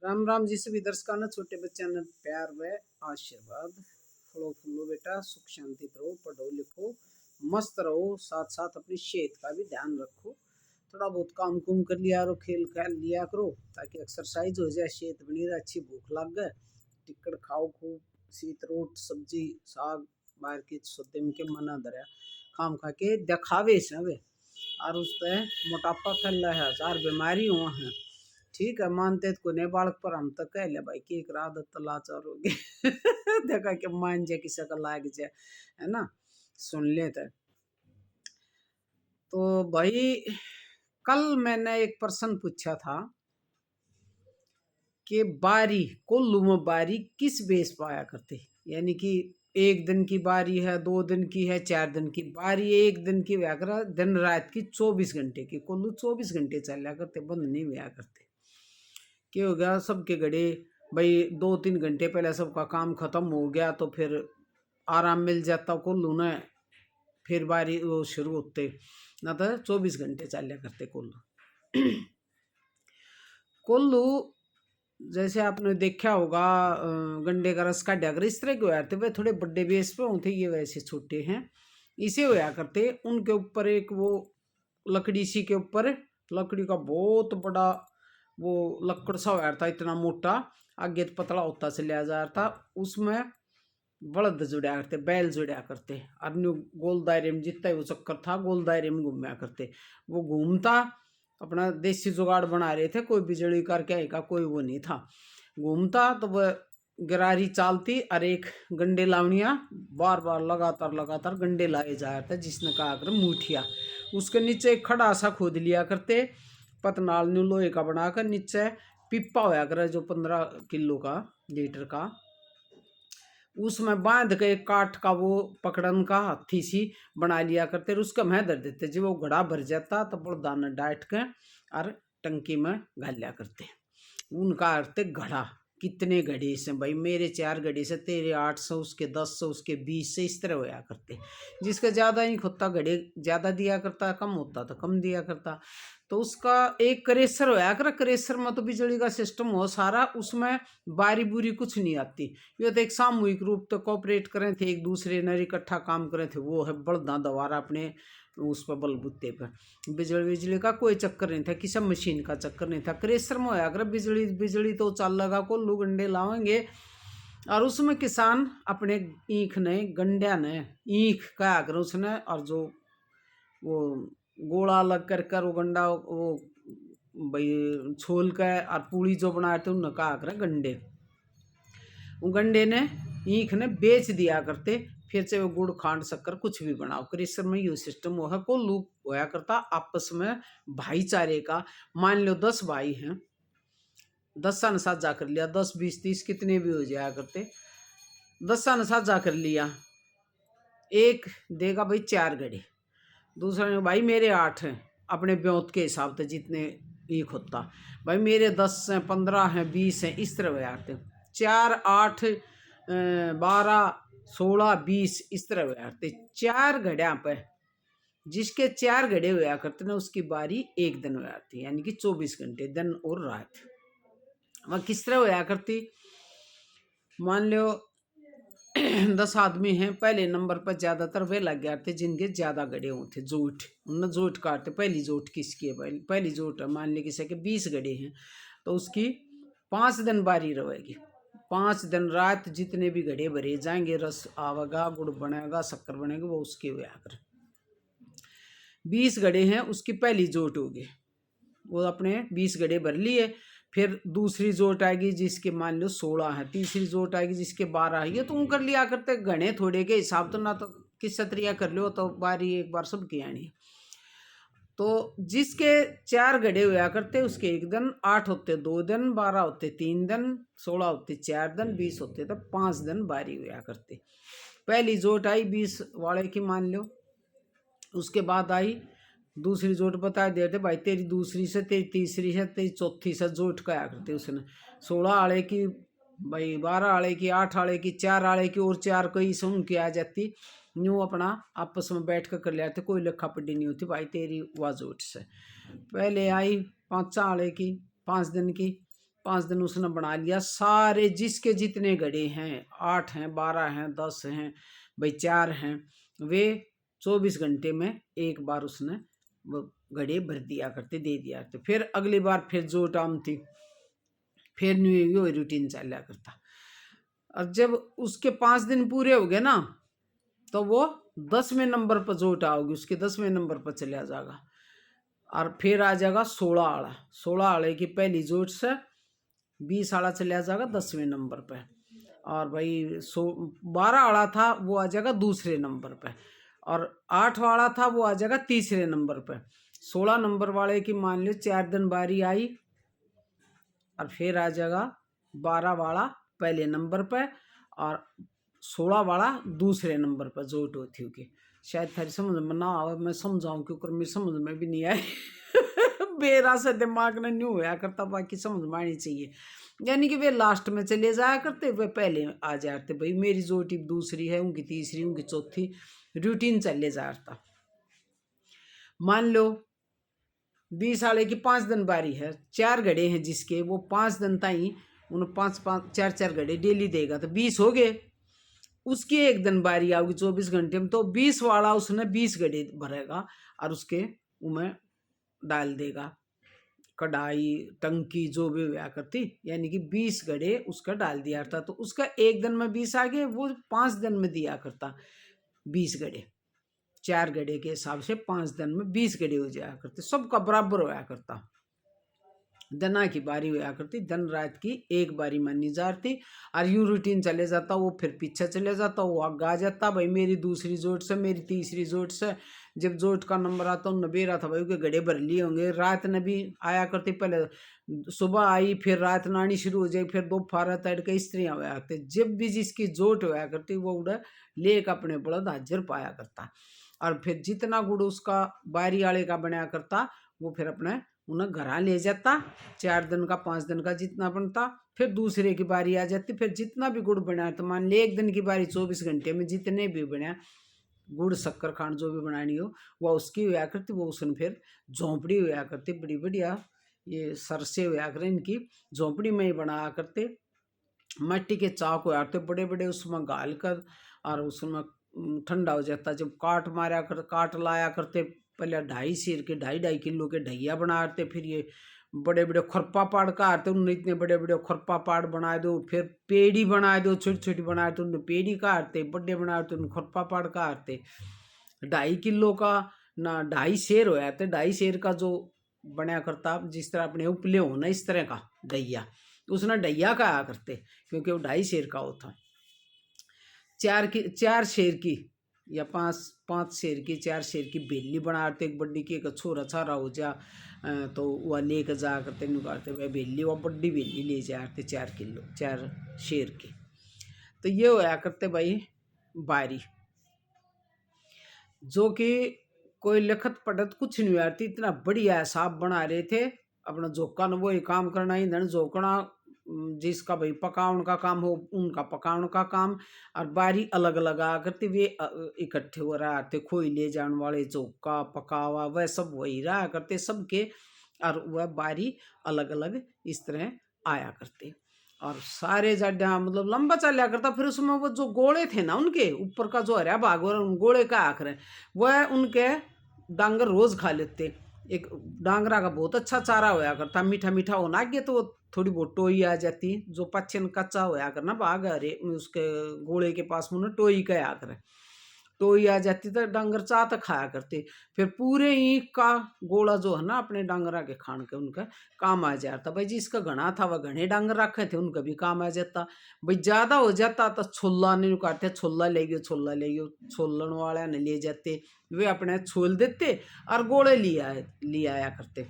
राम राम जी सभी दर्शकों ने छोटे बच्चों ने प्यार व आशीर्वाद। फलो फूलो बेटा, सुख शांति रहो, पढ़ो लिखो, मस्त रहो, साथ साथ अपनी सेहत का भी ध्यान रखो। थोड़ा बहुत काम कुम कर लिया करो, खेल खेल लिया करो ताकि एक्सरसाइज हो जाए, सेहत बनी रहे, अच्छी भूख लग गए। टिक्कड़ खाओ खूब, सीत रोट सब्जी साग, बाहर की सोते में के मना धरा खाम खा के दिखावे से वे और उस पर मोटापा फैल रहा है, हजार बीमारी हुआ है। ठीक है, मानते तो कोने बालक पर हम तो कह ले भाई कि एक रात तो लाचार हो गए देखा कि मान जाए किसी का लाग जाए, है ना, सुन लेते। तो भाई कल मैंने एक प्रश्न पूछा था कि बारी कोल्लू में बारी किस बेस पर आया करती, यानी कि एक दिन की बारी है, 2 दिन की है, 4 दिन की बारी, एक दिन की व्या कर दिन रात की 24 घंटे की, कोल्लू 24 घंटे चल करते, बंद नहीं हुआ करते। क्या हो गया सबके घड़े भाई 2-3 घंटे पहले सबका काम खत्म हो गया तो फिर आराम मिल जाता कोल्लू ने, फिर बारी वो शुरू होते ना तो 24 घंटे चल करते कोल्लू। कोल्लू जैसे आपने देखा होगा, गंडे का रस काटा कर इस तरह के होते वे थोड़े बड़े बेस पे होते, ये वैसे छोटे हैं इसे होया करते। उनके ऊपर एक वो लकड़ी सी के ऊपर लकड़ी का बहुत बड़ा वो लकड़ सा होया था, इतना मोटा, आगे तो पतला होता चला जा रहा था। उसमें बलद जुड़ा करते, बैल जुड़ा करते, और न्यू गोल दायरे में जितना वो चक्कर था गोल दायरे में घूमया करते। वो घूमता अपना देसी जुगाड़ बना रहे थे, कोई बिजली करके आएगा कोई वो नहीं था। घूमता तो वह गरारी चालती और एक गंडे लावनिया बार बार लगातार लगातार गंडे लाए जा रहे थे, जिसने कहा कर मुठिया। उसके नीचे एक खड़ा सा खोद लिया करते, पतनाल न्यू लोहे का बनाकर, नीचे पिप्पा होया करे जो 15 किलो का लीटर का, उसमें बांध के काठ का वो पकड़न का हाथी सी बना लिया करते, उसका मैं धर देते। जब वो घड़ा भर जाता तो बड़दाना डाट के और टंकी में घाल लिया करते। उनका अर्थ घड़ा, कितने घड़े से भाई, मेरे 4 घड़े से, तेरे 800, उसके 10 उसके 20 से, इस तरह होया करते। जिसका ज़्यादा ही होता घड़े ज़्यादा दिया करता, कम होता तो कम दिया करता। तो उसका एक क्रेशर होया कर, क्रेशर में तो बिजली का सिस्टम हो सारा, उसमें बारी बुरी कुछ नहीं आती। ये तो एक सामूहिक रूप तो कॉपरेट करें थे, एक दूसरे ने इकट्ठा काम करें थे, वो है बड़दा दवारा अपने उस पर बलबूते पर। बिजली का कोई चक्कर नहीं था, किसी मशीन का चक्कर नहीं था। क्रेशर में होया कर बिजली बिजली तो चल लगा को लू गंडे लावेंगे, और उसमें किसान अपने ईख ने गंडिया ने ईख का कर उसने, और जो वो गोला अलग कर कर वो गंडा वो भाई छोल का और पूड़ी जो बनाए थे उनका आकर गंडे, वो गंडे ने ईख ने बेच दिया करते। फिर से वो गुड़ खांड शक्कर कुछ भी बनाओ, क्रेशर में ये सिस्टम वो है को लूप होया करता आपस में भाईचारे का। मान लो 10 भाई हैं, 10 ने साझा कर लिया, 10 20 30 कितने भी हो जाया करते, 10 ने साझा कर लिया। एक देगा भाई 4 घड़े, दूसरा ने भाई मेरे 8 हैं, अपने ब्योत के हिसाब से जितने एक होता, भाई मेरे 10 हैं, 15 हैं, 20 हैं, इस तरह बजाते 4 8 12 16 20 इस तरह बजाते। 4 घड़िया पे जिसके 4 घड़े हुआ करते ना उसकी बारी एक दिन हो जाती, यानी कि 24 घंटे दिन और रात। वह किस तरह होया करती, मान लो 10 आदमी हैं, पहले नंबर पर ज्यादातर वे लग गए थे जिनके ज्यादा गड़े होते जोट, उन्हें जोट काटते। पहली जोट किसकी है, पहली जोट मान ली किसी के 20 गड़े हैं तो उसकी 5 दिन बारी रहेगी। 5 दिन रात जितने भी घड़े भरे जाएंगे, रस आवेगा, गुड़ बनेगा, शक्कर बनेगा, वो उसके हुआ कर। 20 घड़े हैं उसकी पहली जोट होगी, वो अपने 20 घड़े भर लिए। फिर दूसरी जोट आएगी जिसके मान लो 16 है, तीसरी जोट आएगी जिसके 12 है। ये तुम कर लिया करते घने थोड़े के हिसाब तो ना, तो किस सत्रिया कर लो तो बारी एक बार सबकी आनी। तो जिसके 4 घड़े हुआ करते उसके एक दिन, 8 होते 2 दिन, 12 होते 3 दिन, 16 होते 4 दिन, 20 होते तो 5 दिन बारी हुआ करते। पहली जोट आई 20 वाले की मान लो, उसके बाद आई दूसरी जोट बता देते भाई तेरी दूसरी से, तेरी तीसरी से, तेरी चौथी से जोट क्या करते उसने। 16 आड़े की भाई, 12 आड़े की, 8 आड़े की, 4 आड़े की, और 4 कोई से उनकी आ जाती। यूँ अपना आपस में बैठ कर लेते, कोई लेखा पढ़ी नहीं होती भाई तेरी वह जोट से। पहले आई 5 आड़े की 5 दिन की, 5 दिन उसने बना लिया सारे, जिसके जितने गड़े हैं, 8 हैं, 12 हैं, 10 हैं, भाई 4 हैं, वे 24 घंटे में एक बार उसने वो गड़े भर दिया करते, दे दिया करते। फिर अगली बार फिर जो टाइम थी फिर न्यू रूटीन चला करता। और जब उसके 5 दिन पूरे हो गए ना, तो वो 10वें नंबर पर जोट आओगी, उसके 10वें नंबर पर चला जाएगा। और फिर आ जाएगा 16 आड़ा, 16 आड़े की पहली जोट से 20 आड़ा चला जाएगा 10वें नंबर पे। और भाई 12 आड़ा था वो आ जाएगा दूसरे नंबर पे, और 8 वाला था वो आ जाएगा तीसरे नंबर पे। 16 नंबर वाले की मान लो 4 दिन बारी आई, और फिर आ जाएगा 12 वाला पहले नंबर पे और 16 वाला दूसरे नंबर पर जोट होती होगी। शायद थारी समझ में ना आवे, मैं समझाऊं क्योंकि मेरी समझ में भी नहीं आई। बेरा से दिमाग ने न्यू होया करता, बाकी समझ में आनी चाहिए। यानी कि वे लास्ट में चले जाया करते, वे पहले आ जाते, भाई मेरी जोटी दूसरी है, उनकी तीसरी, उनकी चौथी, रूटीन चले जाता। मान लो 20 वाले की 5 दिन बारी है, 4 घड़े हैं जिसके, वो 5 दिन ताई उन 5-5 4 घड़े डेली देगा, तो 20 हो गए। उसकी 1 दिन बारी आओगी 24 घंटे में, तो 20 वाला उसने 20 घड़े भरेगा और उसके उमें डाल देगा, कढ़ाई टंकी जो भी हुआ करती, यानी कि 20 घड़े उसका डाल दिया था। तो उसका 1 दिन में 20 आ गए, वो 5 दिन में दिया करता 20 घड़े। 4 घड़े के हिसाब से 5 दिन में 20 घड़े हो जाया करते, सबका बराबर होया करता। दना की बारी होया करती, दिन रात की एक बारी मानी जाती, और यूँ रूटीन चले जाता। वो फिर पीछे चले जाता, वो आगे आ जाता, भाई मेरी दूसरी जोट से, मेरी तीसरी जोट से। जब जोट का नंबर आता उन नबे रहा था भाई के घड़े भर लिए होंगे। रात ने भी आया करती, पहले सुबह आई फिर रात नानी शुरू हो जाए, फिर दोपहर तड़के इस तरह होया करते। जब भी जिसकी जोट होया करती वो उड़ा लेक अपने बड़द हाजिर पाया करता, और फिर जितना गुड़ उसका बारी आले का बनाया करता वो फिर अपने उन्हें घर ले जाता। 4 दिन का 5 दिन का जितना बनता, फिर दूसरे की बारी आ जाती, फिर जितना भी गुड़ बना, तो मान ले 1 दिन की बारी 24 घंटे में जितने भी बना गुड़ शक्कर खांड जो भी बनानी हो वह उसकी हुआ करती। वो उसने फिर झोंपड़ी हुआ करती, बड़ी बढ़िया ये सरसे हुआ कर, इनकी झोंपड़ी में ही बनाया करते। मिट्टी के चाक हुआ करते बड़े बड़े, उसमें गाल कर और उसमें ठंडा हो जाता। जब काट मारा कर, काट लाया करते, पहले 2.5 सेर के 2.5 किलो के ढैया बनाते, फिर ये बड़े बड़े खुरपा पाड़ का आते, उन्हें इतने बड़े बड़े खुरपा पाड़ बना दो, फिर पेड़ी बना दो, छोटी छोटी बनाए तो उन्हें पेड़ी काटते, बड़े बनाए तो उन्हें खुरपा पाड़ काटते। 2.5 किलो का ना 2.5 सेर होया थे, 2.5 सेर का जो बनाया करता, जिस तरह अपने उपले हो ना इस तरह का ढैया, उसने ढैया का आया करते, क्योंकि वो 2.5 सेर का होता। 4 शेर की या 5 शेर की, 4 शेर की बेली बनाते, एक बड्डी की, एक छोरा छारा हो जा तो वह लेकर जा करते निकालते, वह बेली, वह बड्डी बेली ले जाते 4 किलो 4 शेर की। तो ये होया करते भाई बारी, जो कि कोई लिखत पढ़त कुछ नहीं आती, इतना बढ़िया हिसाब बना रहे थे। अपना जोका न वही काम करना, ईंधन जोकना, जिसका भाई पकाउन का काम हो उनका पकाउन का काम, और बारी अलग अलग आ करती, वे इकट्ठे हो रहा थे। खोई ले जाने वाले जोका पकावा वह सब वही रहा करते सबके, और वह बारी अलग अलग इस तरह आया करते। और सारे जाड्या मतलब लंबा चला करता। फिर उसमें वो जो गोले थे ना उनके ऊपर का जो हरा भाग हो रहा, उन गोले का आखिर है वह उनके डांगर रोज खा लेते। एक डांगरा का बहुत अच्छा चारा होया करता, मीठा मीठा होना गया, तो वो थोड़ी बहुत टोई आ जाती, जो पच्छन कच्चा होया करना भाग अरे उसके गोले के पास मुझे टोई का आकर टोई आ जाती, तो डांगर चाह तो खाया करते। फिर पूरे ईंख का गोला जो है ना अपने डांगरा के खान के उनका काम आ जाता। भाई जिसका घना था वह घने डांगर रखे थे, उनका भी काम आ जाता। भाई ज्यादा हो जाता तो छोला नहीं काटते, छोला ले गयो, छोला ले गयो, छोलन वाले ने ले जाते, वे अपने छोल देते और गोले ले आया करते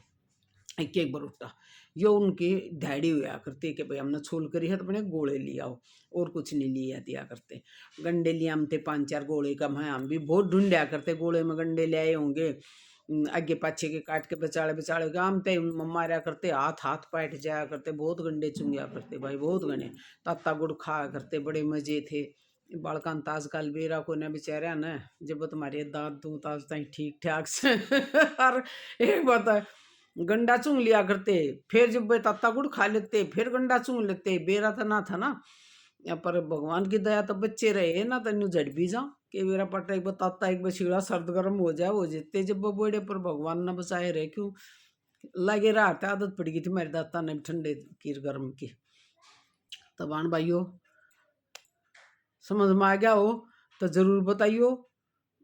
एक एक बरूटा। यो उनकी ध्याड़ी हुआ करती कि भाई हमने छोल करी है तो अपने गोले ले आओ, और कुछ नहीं लिया दिया करते। गंडे ले आमते 5-4 गोले कम है, हम भी बहुत ढूंढा करते गोले में गंडे ले आए होंगे, आगे पाछे के काट के बेचाड़े बेचाड़े के आमते मारा करते, हाथ हाथ पाट जाया करते, बहुत गंडे चुंगया करते भाई, बहुत गने ताता गुड़ खाया करते, बड़े मजे थे। बालकान ताज काल बेरा को न बेचारा न जब तुम्हारे दांत दूँ ताज ताई ठीक ठाक से। और एक बात है गंडा चूंग लिया करते, फिर जब वे तत्ता गुड़ खा लेते फिर गंडा चूंग लेते। बेरा तो ना था ना, पर भगवान की दया तो बच्चे रहे ना, तो न्यू झड़ भी जाओ कि मेरा पटा एक बताता एक बछीड़ा सर्द गर्म हो जाए, हो जाते जब वो बोड़े पर भगवान ना बचाए रहे। क्यों लगे रहा था, आदत पड़ गई थी मेरे दाता ने ठंडे की गर्म की। तब आन भाइयों समझ में आ गया हो तो जरूर बताइयो।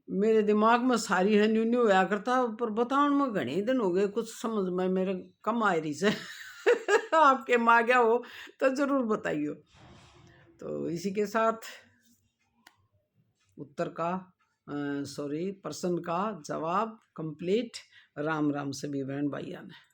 मेरे दिमाग में सारी है न्यू न्यू होया करता, पर बताओ में घने दिन हो गए, कुछ समझ में मेरे कम आ रही से आपके में आ गया हो तो जरूर बताइयो। तो इसी के साथ उत्तर का प्रश्न का जवाब कंप्लीट। राम राम सभी बहन भाइयों ने।